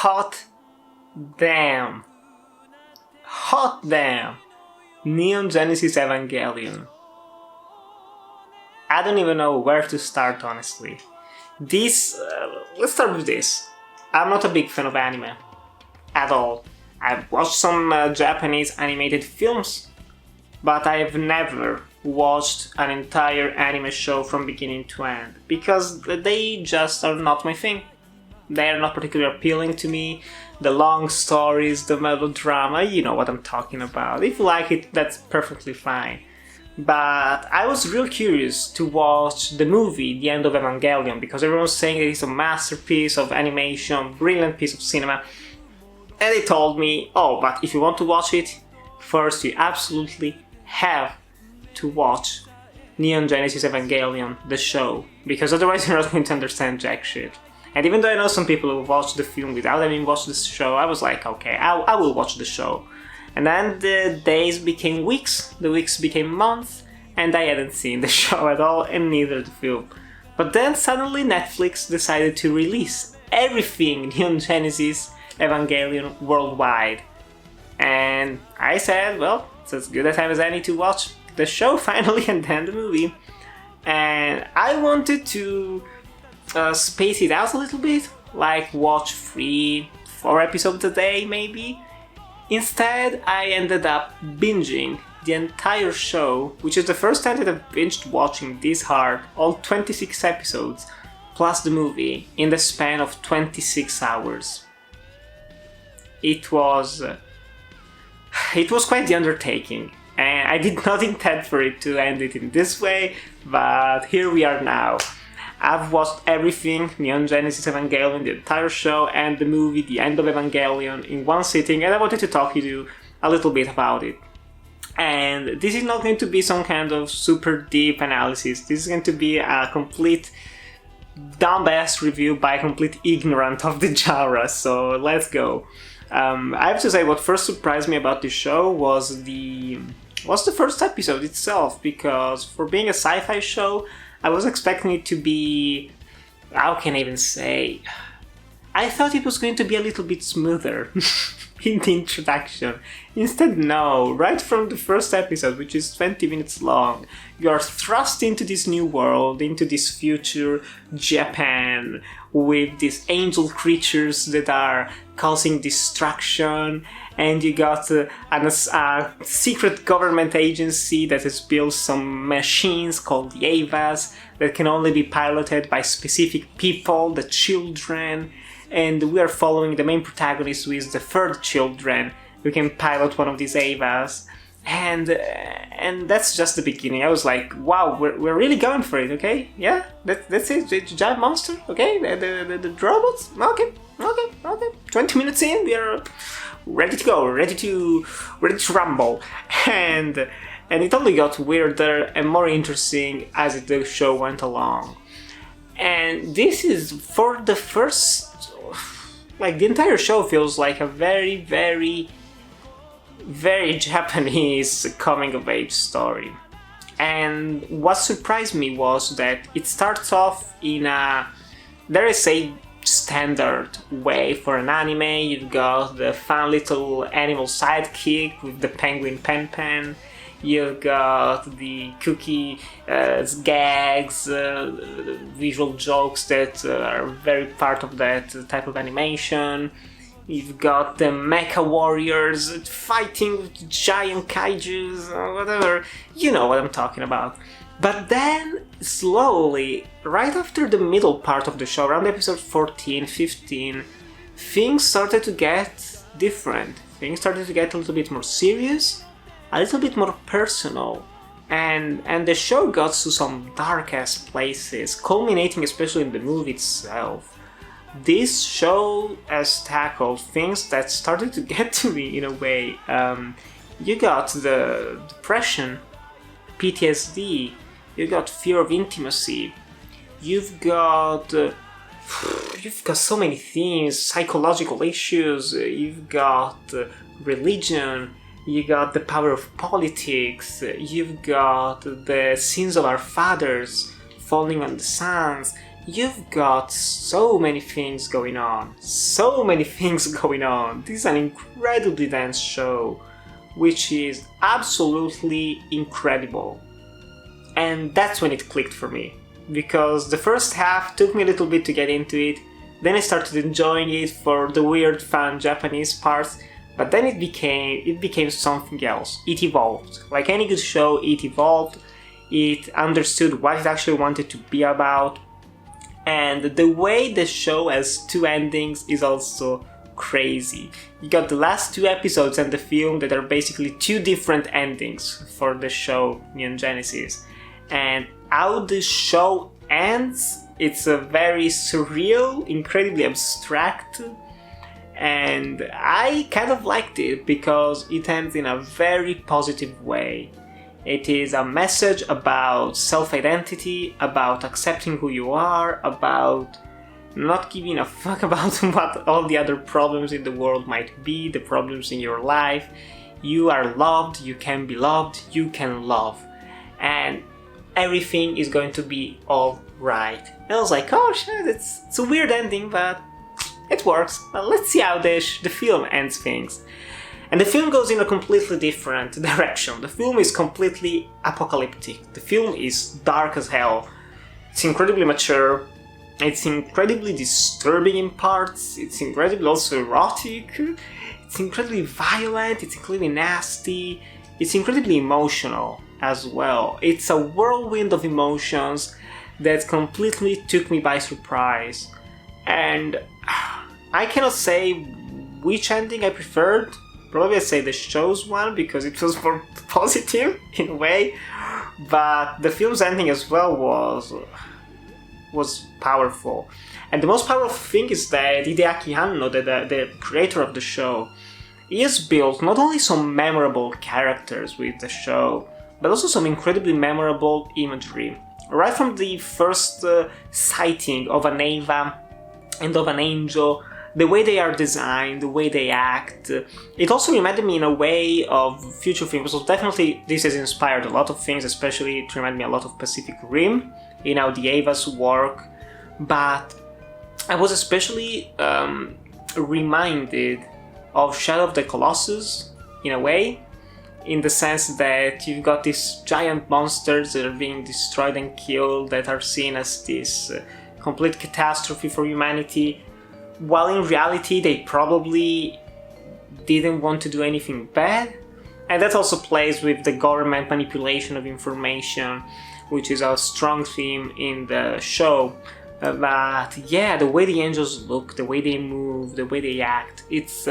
Hot damn. Hot damn. Neon Genesis Evangelion. I don't even know where to start, honestly. Let's start with this. I'm not a big fan of anime. At all. I've watched some Japanese animated films, but I've never watched an entire anime show from beginning to end, because they just are not my thing. They are not particularly appealing to me. The long stories, the melodrama, you know what I'm talking about. If you like it, that's perfectly fine. But I was real curious to watch the movie, The End of Evangelion, because everyone's saying that it's a masterpiece of animation, brilliant piece of cinema. And they told me, oh, but if you want to watch it, first you absolutely have to watch Neon Genesis Evangelion, the show, because otherwise you're not going to understand jack shit. And even though I know some people who watched the film without having watched the show, I was like, okay, I will watch the show. And then the days became weeks, the weeks became months, and I hadn't seen the show at all, and neither the film. But then suddenly Netflix decided to release everything Neon Genesis Evangelion worldwide. And I said, well, it's as good a time as any to watch the show finally and then the movie. And I wanted to space it out a little bit, like watch 3-4 episodes a day maybe. Instead, I ended up binging the entire show, which is the first time that I've binged watching this hard, all 26 episodes, plus the movie, in the span of 26 hours. It was quite the undertaking, and I did not intend for it to end it in this way, but here we are now. I've watched everything, Neon Genesis Evangelion, the entire show, and the movie, The End of Evangelion, in one sitting, and I wanted to talk to you a little bit about it. And this is not going to be some kind of super deep analysis, this is going to be a complete dumbass review by a complete ignorant of the genre, so let's go. I have to say, what first surprised me about this show was the first episode itself, because for being a sci-fi show, I was expecting it to be, how can I even say, I thought it was going to be a little bit smoother in the introduction. Instead, no, right from the first episode, which is 20 minutes long, you are thrust into this new world, into this future Japan, with these angel creatures that are causing destruction, and you got a secret government agency that has built some machines called the Avas that can only be piloted by specific people, the children, and we are following the main protagonist, who is the third children, who can pilot one of these Avas. And that's just the beginning. I was like, wow, we're really going for it, okay? Yeah, that's it, the giant monster, okay? The robots, okay. 20 minutes in, we are ready to go, ready to rumble. And it only got weirder and more interesting as the show went along. And this is, for the first, like, the entire show feels like a very, very, very Japanese coming-of-age story. And what surprised me was that it starts off in a, dare I say, standard way for an anime. You've got the fun little animal sidekick with the penguin Pen. You've got the cookie gags, visual jokes that are very part of that type of animation. You've got the mecha warriors fighting with giant kaijus or whatever. You know what I'm talking about. But then, slowly, right after the middle part of the show, around episode 14, 15, things started to get different. Things started to get a little bit more serious, a little bit more personal, and the show got to some dark-ass places, culminating especially in the movie itself. This show has tackled things that started to get to me in a way. You got the depression, PTSD, you got fear of intimacy, you've got so many themes, psychological issues, you've got religion, you got the power of politics, you've got the sins of our fathers falling on the sons, you've got so many things going on. So many things going on. This is an incredibly dense show, which is absolutely incredible. And that's when it clicked for me. Because the first half took me a little bit to get into it, then I started enjoying it for the weird, fun Japanese parts, but then it became something else. It evolved. Like any good show, it evolved. It understood what it actually wanted to be about. And the way the show has two endings is also crazy. You got the last two episodes and the film that are basically two different endings for the show Neon Genesis. And how the show ends, it's a very surreal, incredibly abstract, and I kind of liked it because it ends in a very positive way. It is a message about self-identity, about accepting who you are, about not giving a fuck about what all the other problems in the world might be, the problems in your life. You are loved, you can be loved, you can love. And everything is going to be alright. And I was like, oh shit, it's a weird ending, but it works. Well, let's see how the film ends things. And the film goes in a completely different direction. The film is completely apocalyptic. The film is dark as hell. It's incredibly mature. It's incredibly disturbing in parts. It's incredibly also erotic. It's incredibly violent. It's incredibly nasty. It's incredibly emotional as well. It's a whirlwind of emotions that completely took me by surprise. And I cannot say which ending I preferred. Probably I'd say the show's one because it was more positive in a way. But the film's ending as well was powerful. And the most powerful thing is that Hideaki Anno, the creator of the show, he has built not only some memorable characters with the show, but also some incredibly memorable imagery. Right from the first sighting of an Eva and of an angel, the way they are designed, the way they act, it also reminded me in a way of future films. So definitely this has inspired a lot of things, especially it reminded me a lot of Pacific Rim, in how the Evas work. But I was especially reminded of Shadow of the Colossus, in a way, in the sense that you've got these giant monsters that are being destroyed and killed, that are seen as this complete catastrophe for humanity, while in reality they probably didn't want to do anything bad. And that also plays with the government manipulation of information, which is a strong theme in the show. But yeah, the way the angels look, the way they move, the way they act, it's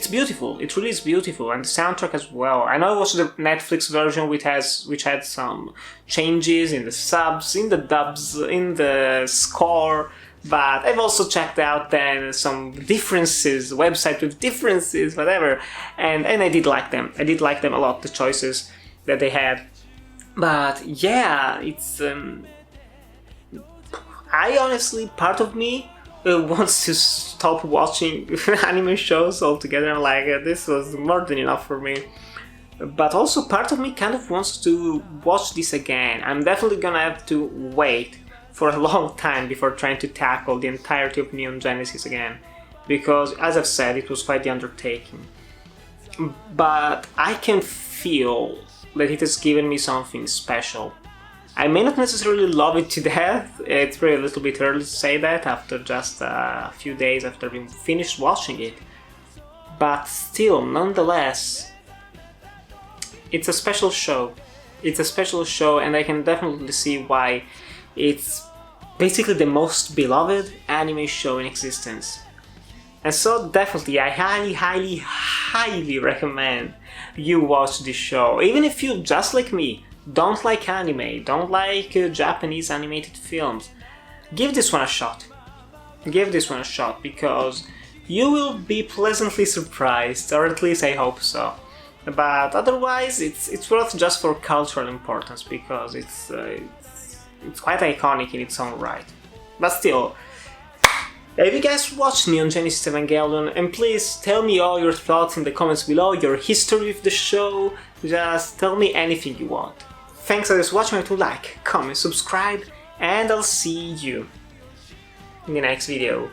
beautiful. It really is beautiful, and the soundtrack as well. I know I watched the Netflix version, which had some changes in the subs, in the dubs, in the score. But I've also checked out then some differences, website with differences, whatever, and I did like them. I did like them a lot, the choices that they had. But yeah, it's I honestly, part of me wants to stop watching anime shows altogether. I'm like, this was more than enough for me. But also part of me kind of wants to watch this again. I'm definitely gonna have to wait for a long time before trying to tackle the entirety of Neon Genesis again. Because, as I've said, it was quite the undertaking. But I can feel that it has given me something special. I may not necessarily love it to death. It's probably a little bit early to say that after just a few days after being finished watching it. But still, nonetheless, it's a special show. It's a special show, and I can definitely see why it's basically the most beloved anime show in existence. And so definitely, I highly recommend you watch this show. Even if you, just like me, don't like anime, don't like Japanese animated films, give this one a shot. Give this one a shot, because you will be pleasantly surprised, or at least I hope so. But otherwise, it's worth just for cultural importance, because it's quite iconic in its own right. But still, have you guys watched Neon Genesis Evangelion? And please tell me all your thoughts in the comments below, your history with the show, just tell me anything you want. Thanks for watching, to like, comment, subscribe, and I'll see you in the next video.